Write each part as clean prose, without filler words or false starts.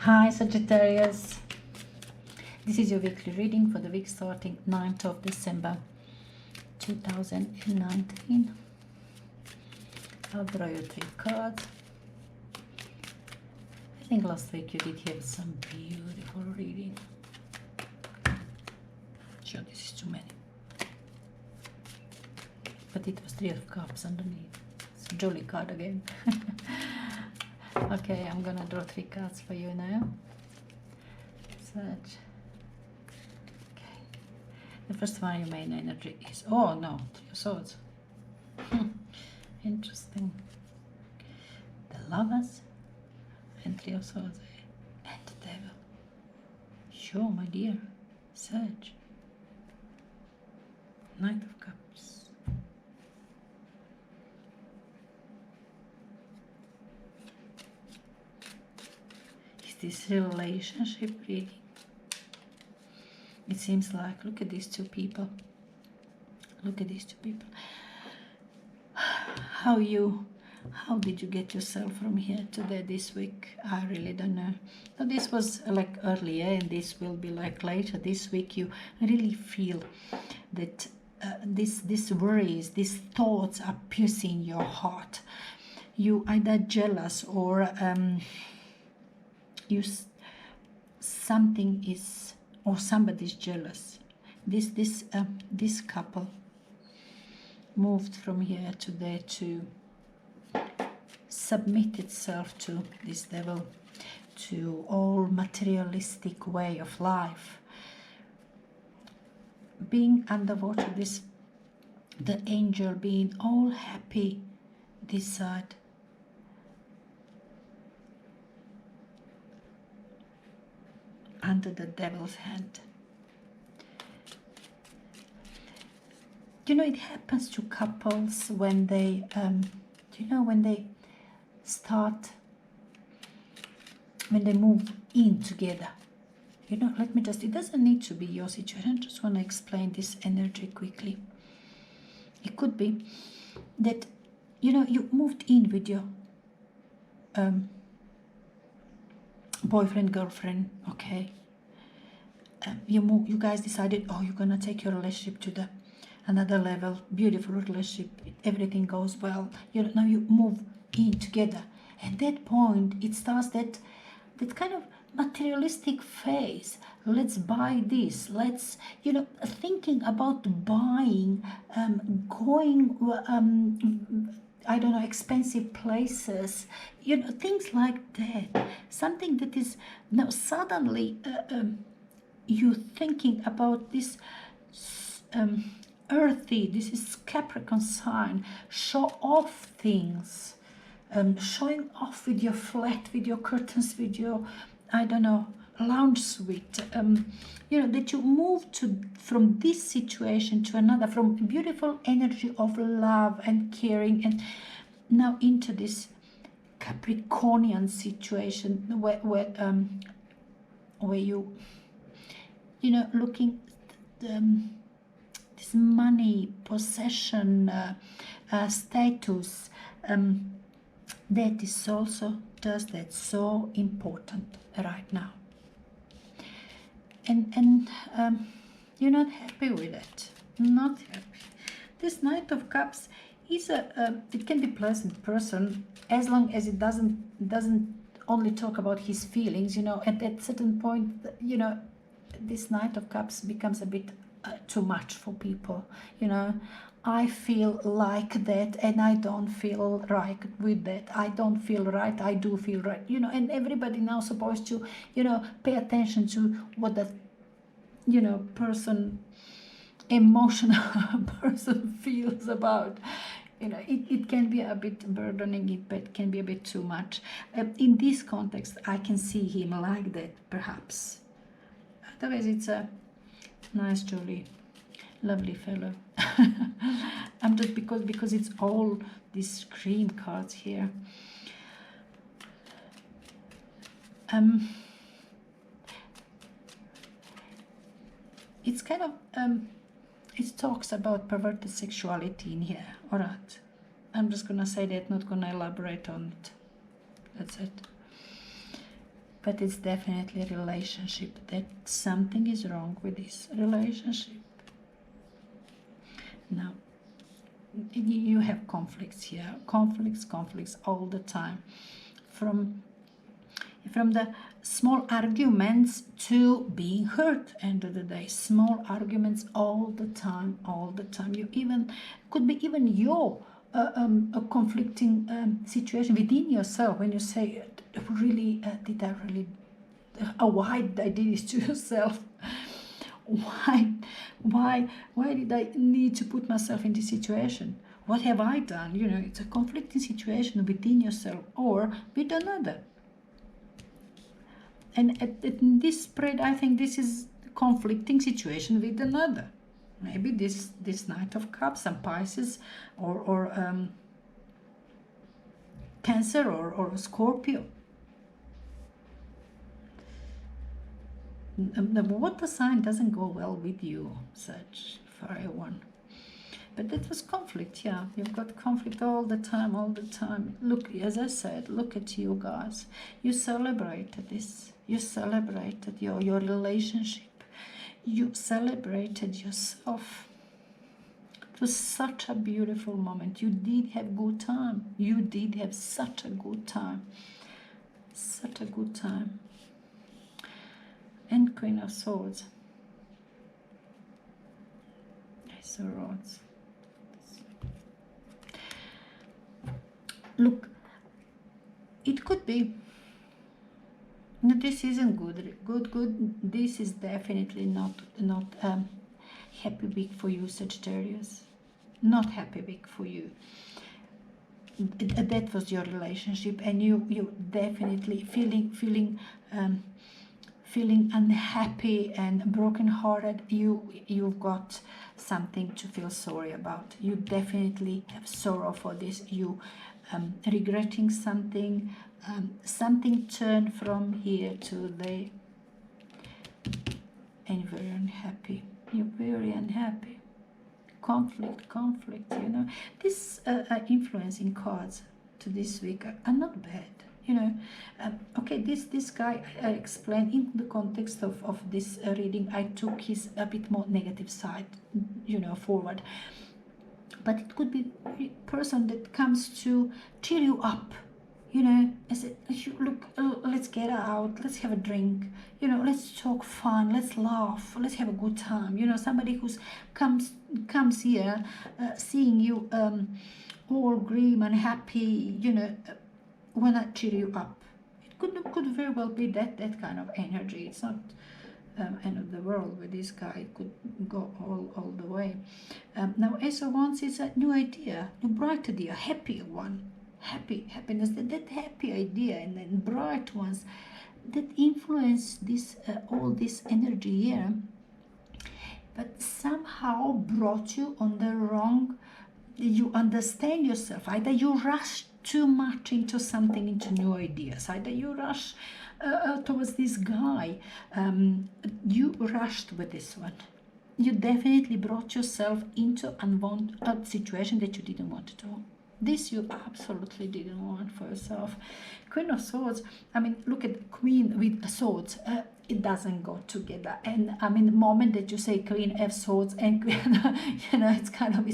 Hi Sagittarius, this is your weekly reading for the week starting 9th of December 2019. I'll draw you 3 cards. I think last week you did have some beautiful reading. Sure, this is too many. But it was 3 of Cups underneath. It's a jolly card again. Okay, I'm gonna draw 3 cards for you now. Such. Okay. The first one, your main energy is, oh no, 3 of Swords. Interesting. The Lovers and 3 of Swords and the Devil. Sure, my dear. Sag. Knight of Cups. This relationship reading. It seems like, look at these 2 people. Look at these 2 people. How did you get yourself from here to there this week? I really don't know. So this was like earlier, and this will be like later this week. You really feel that this worries, these thoughts are piercing your heart. You either jealous or something is, or somebody's jealous. This couple moved from here to there to submit itself to this devil, to all materialistic way of life. Being underwater, the angel being all happy this side. Under the devil's hand. You know, it happens to couples when they, when they start, when they move in together. You know, let me just, it doesn't need to be your situation. I just want to explain this energy quickly. It could be that, you moved in with your boyfriend, girlfriend, okay. You guys decided, oh, you're gonna take your relationship to another level. Beautiful relationship, everything goes well. Now you move in together. At that point, it starts that kind of materialistic phase. Let's buy this. Let's, thinking about buying, going. I don't know, expensive places, things like that. Something that is now suddenly you thinking about this earthy, this is Capricorn sign, show off things, showing off with your flat, with your curtains, with your, I don't know, lounge suite, that you move from this situation to another, from beautiful energy of love and caring, and now into this Capricornian situation where you looking this money, possession, status, that is also just that's so important right now. And you're not happy with it. Not happy. This Knight of Cups is it can be pleasant person as long as it doesn't only talk about his feelings. At that certain point, this Knight of Cups becomes a bit too much for people. I feel like that, and I don't feel right with that. I don't feel right, I do feel right. And everybody now supposed to, pay attention to what that, person, emotional person feels about. It can be a bit burdening, it can be a bit too much. In this context, I can see him like that, perhaps. Otherwise, it's a nice, jolly, lovely fellow. I'm just because it's all these cream cards here. It's kind of it talks about perverted sexuality in here. All right, I'm just gonna say that, not gonna elaborate on it. That's it. but it's definitely a relationship, that something is wrong with this relationship. Now, you have conflicts here, conflicts all the time, from the small arguments to being hurt. End of the day, small arguments all the time. You even could be even your a conflicting situation within yourself, when you say, really, did I really, why did I do this to yourself? Why did I need to put myself in this situation? What have I done? You know, it's a conflicting situation within yourself or with another. And at this spread, I think this is conflicting situation with another. Maybe this Knight of Cups, some Pisces or Cancer or Scorpio. The water sign doesn't go well with you, such fire one. But that was conflict, yeah. You've got conflict all the time. Look, as I said, look at you guys. You celebrated this. You celebrated your relationship. You celebrated yourself. It was such a beautiful moment. You did have good time. You did have such a good time. Such a good time. And Queen of Swords. Ace of Rods. Look, it could be. No, this isn't good. This is definitely not happy week for you, Sagittarius. Not happy week for you. That was your relationship, and you definitely feeling unhappy and broken-hearted. You've got something to feel sorry about. You definitely have sorrow for this. You regretting something. Something turned from here to there, and very unhappy. You're very unhappy. Conflict. You know, this influencing cards to this week are not bad. You know, okay, this guy, I explained in the context of this reading, I took his a bit more negative side, you know, forward. But it could be a person that comes to cheer you up, you know, as look, let's get out, let's have a drink, you know, let's talk fun, let's laugh, let's have a good time. You know, somebody who's comes here, seeing you all grim and happy, you know, wanna cheer you up. It could very well be that kind of energy. It's not end of the world with this guy. It could go all the way. Now Ace of Wands is a new idea, new bright idea, happier one, happiness, that happy idea, and then bright ones that influence this all this energy here, but somehow brought you on the wrong. You understand yourself. Either you rush too much into something, into new ideas. Either you rush towards this guy. You rushed with this one. You definitely brought yourself into a situation that you didn't want to. This you absolutely didn't want for yourself. Queen of Swords, I mean, look at Queen with Swords. It doesn't go together. And I mean, the moment that you say Queen of Swords and Queen, you know, it's kind of,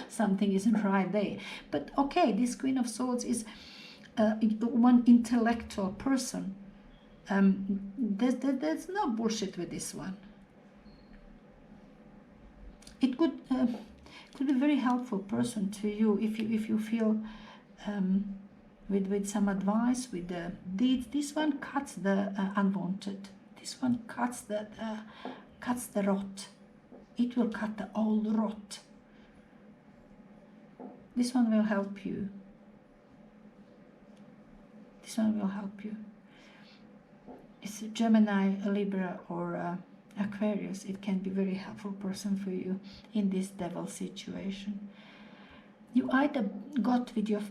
something isn't right there. But okay, this Queen of Swords is one intellectual person. There's no bullshit with this one. It could be a very helpful person to you if you feel with some advice, with the deeds. This one cuts the unwanted. This one cuts the rot. It will cut the old rot. This one will help you. This one will help you. It's Gemini, Libra, or Aquarius. It can be a very helpful person for you in this devil situation. You either got with your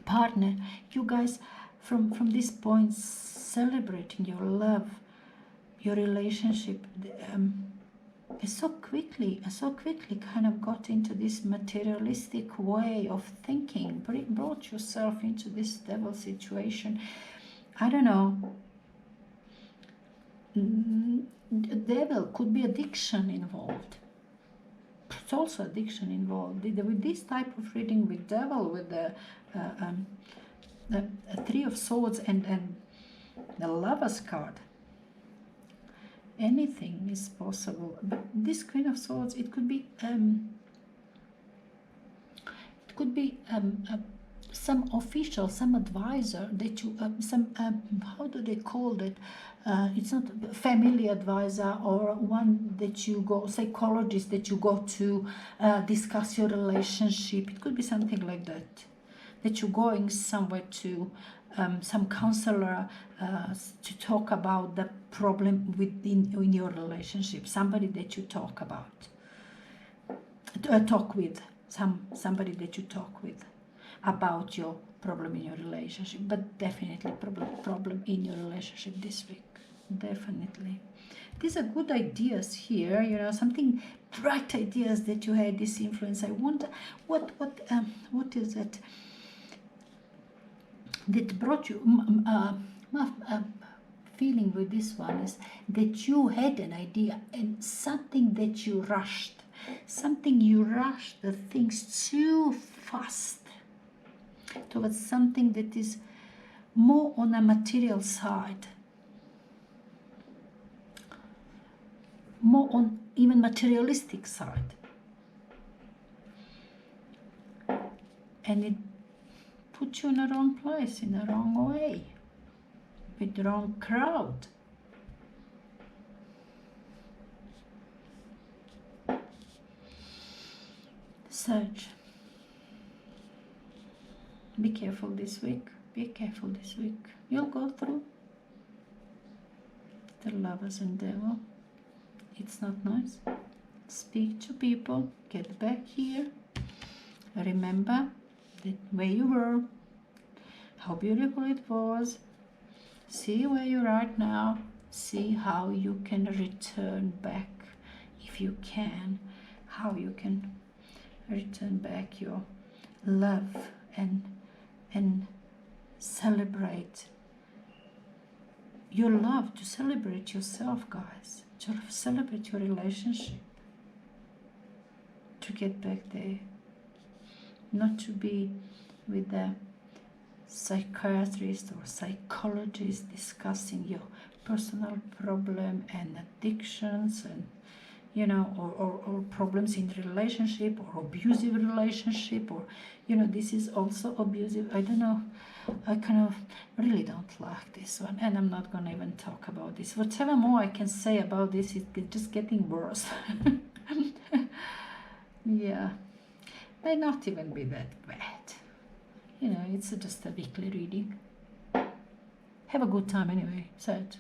partner, you guys from this point celebrating your love, your relationship, so quickly kind of got into this materialistic way of thinking, brought yourself into this devil situation. I don't know, the devil, could be addiction involved. It's also addiction involved. With this type of reading with devil, with the Three of Swords and the Lover's card, anything is possible. But this Queen of Swords, it could be some official, some advisor that you, how do they call it? It's not a family advisor, or one that you go, psychologist that you go to discuss your relationship. It could be something like that, that you're going somewhere to some counselor to talk about the problem in your relationship, somebody that you talk about, talk with, somebody that you talk with about your problem in your relationship. But definitely problem in your relationship this week, definitely. These are good ideas here, you know, something bright ideas that you had, this influence. I wonder what is it that brought you feeling with this one is that you had an idea and something that you rushed, the things too fast towards something that is more on a material side, more on even materialistic side, and it put you in the wrong place, in the wrong way, with the wrong crowd. Sag, be careful this week. Be careful this week. You'll go through the Lovers and Devil. It's not nice. Speak to people. Get back here. Remember that where you were, how beautiful it was. See where you're right now. See how you can return back, if you can, how you can return back your love and celebrate your love, to celebrate yourself, guys, to celebrate your relationship, to get back there, not to be with the psychiatrist or psychologist discussing your personal problem and addictions, and you know, or problems in relationship, or abusive relationship, or you know, this is also abusive. I don't know, I kind of really don't like this one, and I'm not gonna even talk about this. Whatever more I can say about this, it's just getting worse. Yeah, may not even be that bad. You know, it's just a weekly reading. Have a good time anyway, Sag.